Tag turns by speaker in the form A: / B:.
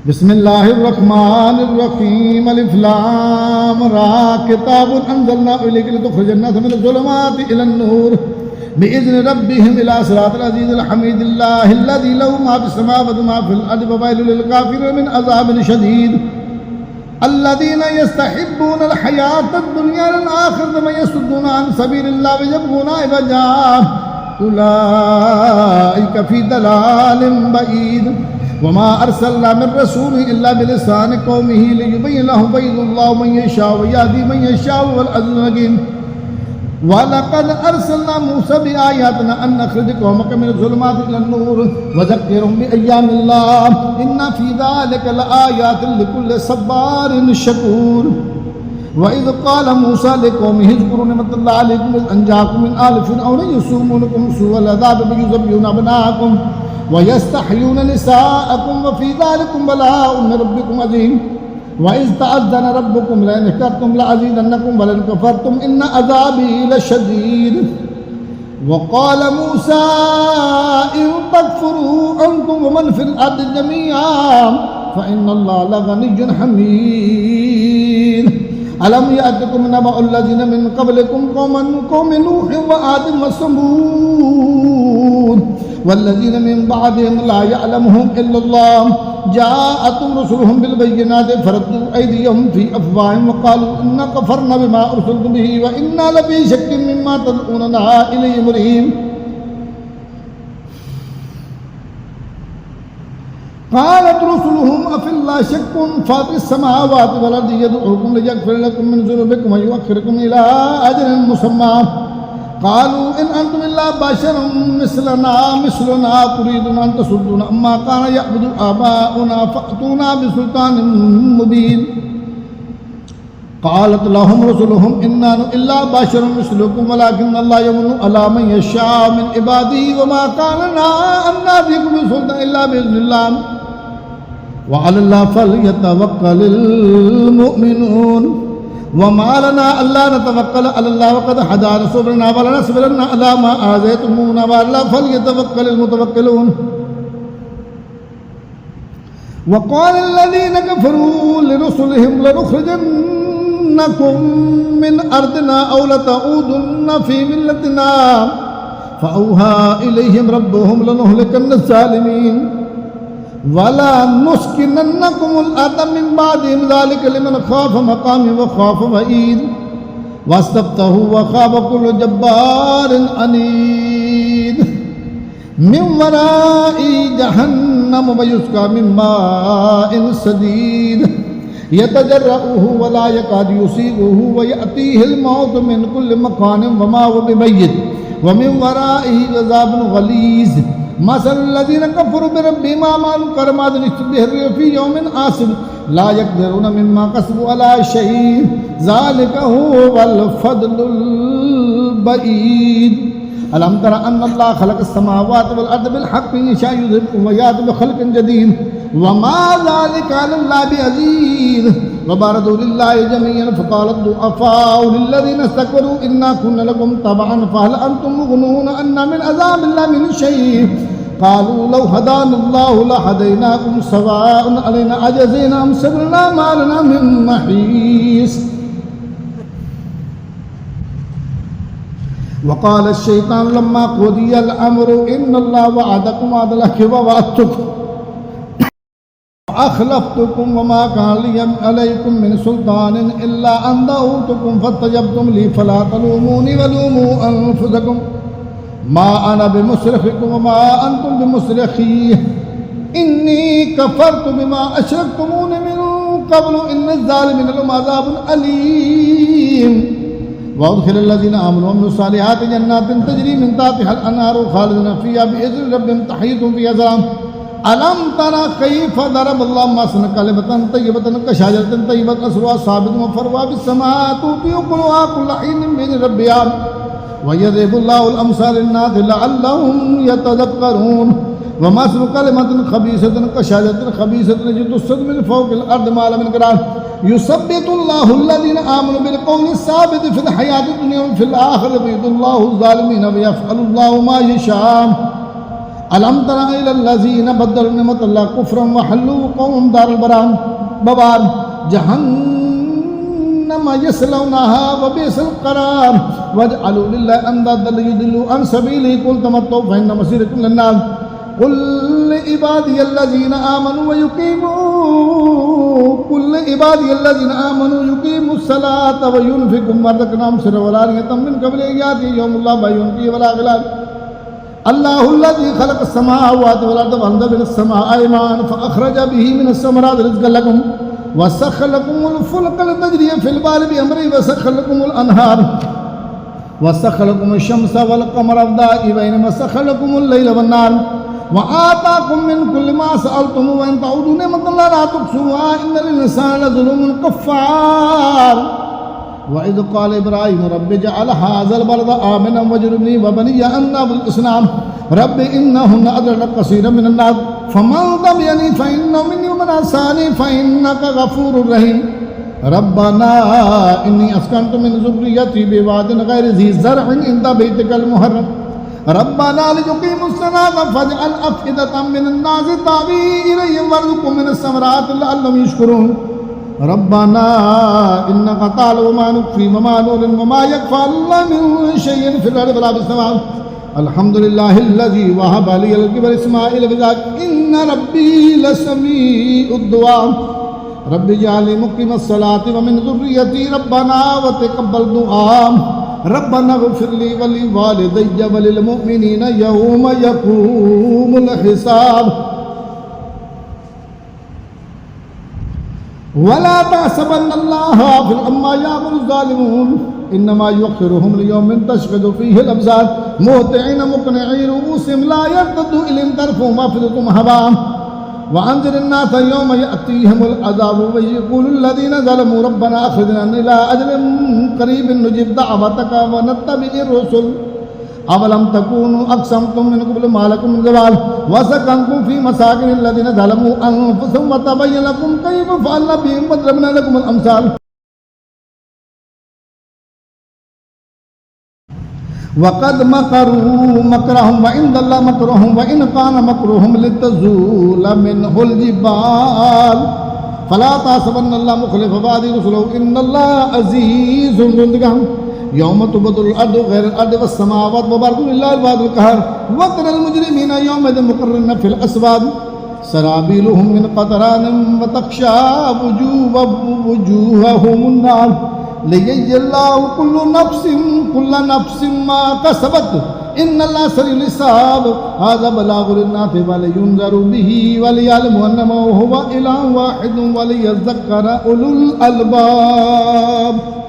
A: بسم الله الرحمن الرحيم الف لام را كتاب انزلناه اليك لتخرج الناس من الظلمات الى النور باذن ربهم الى صراط العزيز الحميد الله الذي له ما في السماوات وما في الارض وويل للكافرين من عذاب شديد الذين يستحبون الحياة الدنيا للآخرة ومن يصدون عن سبيل الله ويبغون عوجا أولئك في ضلال بعيد وما أرسلنا من رسول إلا بلسان قومه ليبين لهم بيد الله من يشاء ويهدي من يشاء والعزيز الحكيم ولقد أرسلنا موسى بآياتنا أن نخرج قومك من الظلمات إلى النور وذكرهم بأيام الله إن في ذلك لآيات لكل صبار شكور وإذ قال موسى لقومه اذكروا نعمة الله عليكم إذ أنجاكم من آل فرعون يسومونكم سوء العذاب ويذبحون أبناءكم ويستحيون نساءكم وفي ذلكم بلاء من ربكم عظيم وإذ تأذن ربكم لئن شكرتم لأزيدنكم ولئن كفرتم إن عذابي لشديد وقال موسى إن تكفروا أنتم ومن في الأرض جميعا فإن الله لغني حميد ألم يأتكم نبأ الذين من قبلكم قوم نوح وعاد وثمود والذين من بعدهم لا يعلمهم إلا الله جاءتهم رسلهم بالبينات فردوا أيديهم في أفواههم وقالوا إنا كفرنا بما أرسلتم به وإنا لفي شك مما تدعوننا إليه مريب قالت رسلهم أفي الله شك فاطر السماوات والأرض يدعوكم ليغفر لكم من ذنوبكم ويؤخركم إلى أجل مسمى قالوا إن أنتم إلا بشر مثلنا تريدون أن تصدون أما كان يعبد آباؤنا فأتونا بسلطان مبين قالت لهم رسلهم إنا إلا بشر مثلكم ولكن الله يمن على من يشاء من عباده وما كان لنا أن نأتيكم بسلطان إلا بإذن الله وعلى الله فليتوكل المؤمنون وما لنا ألا نتوكل على الله وقد هدانا سبلنا ولنصبرن على ما آذيتمونا وعلى الله فليتوكل المتوكلون وقال الذين كفروا لرسلهم لنخرجنكم من أرضنا أو لتعودن في ملتنا فأوحى إليهم ربهم لنهلكن الظالمين ولا نسكننكم الأرض من بعدهم ذلك لمن خاف مقامي وخاف وعيد واستفتحوا وخاب كل جبار عنيد من وراء جهنم ويسقى من ماء سديد يتجرعه ولا يكاد يصيبه ويأتيه الموت من كل مكان وما هو بميت ومن ورائه عذاب غليظ مثل الذين كفروا بربهم أعمالهم كرماد اشتبه الريح في يوم عاصف لا يقدرون مما كسبوا على شيء ذلك هو الفضل البعيد ألم تر أن الله خلق السماوات والأرض بالحق يشاء يذهبكم ويأتي بخلق جديد وما ذلك على الله بعزيز وبرزوا لله جميعا فقال الضعفاء للذين استكبروا إنا كنا لكم تبعا فهل أنتم مغنون عنا من عذاب الله من شيء قالوا لو هدانا الله لهديناكم سواء علينا أجزينا أم صبرنا ما لنا من محيص وقال الشيطان لما قضي الأمر إن الله وعدكم وعد الحق ووعدتكم أخلفتكم وما كان لي عليكم من سلطان إلا أن دعوتكم فاستجبتم لي فلا تلوموني ولوموا أنفسكم ما أنا بمصرخكم وما أنتم بمصرخي إني كفرت بما أشركتمون من قبل إن الظالمين لهم عذاب أليم وأدخل الذين آمنوا وعملوا الصالحات جنات تجري من تحتها الأنهار خالدين فيها بإذن ربهم تحيتهم فيها سلام ألم ترى كيف ضرب الله مثلا كلمة طيبة كشجرة طيبة أصلها ثابت وفرعها في السماء تؤتي أكلها كل حين بإذن ربها ويضرب الله الأمثال للناس لعلهم يتذكرون ومثل كلمة خبيثة كشجرة خبيثة تجد من فوق الأرض ما لم يكن يثبت الله الذين آمنوا بالقول الثابت في الحياة الدنيا وفي الآخرة ويضل الله الظالمين ويفعل الله ما يشاء अलम तरा इलल्लज़ीना बद्दलू निअमतल्लाहि कुफ्रन व हल्लू क़ौमहुम दारल बवार जहन्नम यस्लौनाहा व बि'सल क़रार वजअलू लिल्लाहि अंदादन लियुदिल्लू अन सबीलिही कुल तमत्तउ फ़इन्न मसीरकुम लिन्नार कुल इबादियल्लज़ीना आमनू व युक़ीमुस्सलाता व युनफ़िक़ू मिम्मा रज़क़नाहुम सिर्रन व अलानियतम मिन क़ब्लि अन यातिया यौमुन ला बैउन फ़ीहि व ला ख़िलाल अल्लाहुल्लज़ी ख़लक़स समावाति वल अर्ज़ व अंज़ला मिनस समाइ माअन फ़अख़रज बिही मिनस समराति रिज़्क़न लकुम व सख़्ख़र लकुमुल फ़ुल्का लितजरिया फ़िल बहरि बिअमरिही व सख़्ख़र लकुमुल अनहार व सख़्ख़र लकुमुश शम्सा वल क़मरा दाइबैन व सख़्ख़र लकुमुल लैला वन नहार व आताकुम मिन कुल्लि मा सअलतुमूहु व इन तऊदू निअमतल्लाहि ला तुहसूहा इन्नल इंसाना लज़लूमुन कफ़्फ़ार व इज़ क़ाल इब्राहीम रब्बि इजअल हाज़ल बलदा आमिनन वज्नुबनी व बनिय्य अन नअबुदल असनाम रब्बि इन्नहुन्न अदल्लन कसीरन मिनन नास फमन तबिअनी फ़इन्नहु मिन्नी व मन असानी फ़इन्नका गफ़ूरुर रहीम रब्बना इन्नी अस्कनतु मिन ज़ुर्रिय्यती बिवादिन गैरि ज़ी ज़रअन इंद बैतिकल मुहर्रम रब्बना लियुक़ीमुस्सलाता फ़जअल अफ़इदतम मिनन नासि तावी इलैहिम वरज़ुक़हुम मिनस समराति लअल्लहुम यशकुरून रब्बना इन्नका ताअलमु मा नुख़फ़ी व मा नुअलिनु व मा यख़फ़ा अलैका मिन शयइन फ़िल अर्ज़ि वला फ़िस समाअ अल्हम्दुलिल्लाहिल्लज़ी वहब ली अलल किबरि इस्माईल व इसहाक़ इन्न रब्बी लसमीउद दुआ रब्बि इजअलनी मुक़ीमस्सलाति व मिन ज़ुर्रिय्यती रब्बना व तक़ब्बल दुआ रब्बना इग़फ़िर ली व लिवालिदैय व लिल मुअ्मिनीना यौम यक़ूमुल हिसाब वला तहसबन्नल्लाह गाफ़िलन अम्मा यअमलुज़ ज़ालिमून इन्नमा युअख़्खिरुहुम लियौमिन तशख़्ख़िज़ु फ़ीहिल अबसार मुहतिईन मुक़निई रुऊसिहिम ला यर्तद्दु इलैहिम तर्फ़ुहुम वाफ़िदतुहुम हवाअ व अंज़िरिन नास यौम यअतीहिमुल अज़ाबु व यक़ूलुल लज़ीना ज़लमू रब्बना अख़्रिजना इला अजलिन क़रीबिन नुजिब दअवतक व नत्तबि'ir रुसूल अवलम तकूनु अक़समतुम मिन क़ब्लु मा लकुम मिन ज़वाल व सकनतुम फ़ी मसाकिनिल लज़ीना ज़लमू अनफ़ुसहुम व तबय्यन लकुम कैफ़ फ़अलना बिहिम व ज़रबना लकुमुल अमसाल वक़द मकरू मकरहुम व इंदल्लाहि मकरुहुम व इन कान मकरुहुम लितज़ूल मिनहुल जिबाल फला तहसबन्नल्लाह मुख़्लिफ़ वअदिही रुसुलहु इन्नल्लाहा अज़ीज़ुन ज़ु इंतिक़ाम यौम तुबद्दलुल अर्दु गैरल अर्दि वस समावातु व बरज़ु लिल्लाहिल वाहिदिल क़हार व तरल मुजरिमीना यौमइज़िन मुक़र्रनीना फ़िल अस्वाद सराबीलुहुम मिन क़तरानिन व तग़शा वुजूहहुमुन नार लियजज़ियल्लाहु कुल्ला नफ्सिन मा कसबत इन्नल्लाहा सरीउल हिसाब हाज़ा बलागुन लिन्नासि व लियुनज़रु बिही व लियअलमू अन्नमा हुवा इलाहुन वाहिदुन व लियज़्ज़करा उलुल अलबाब।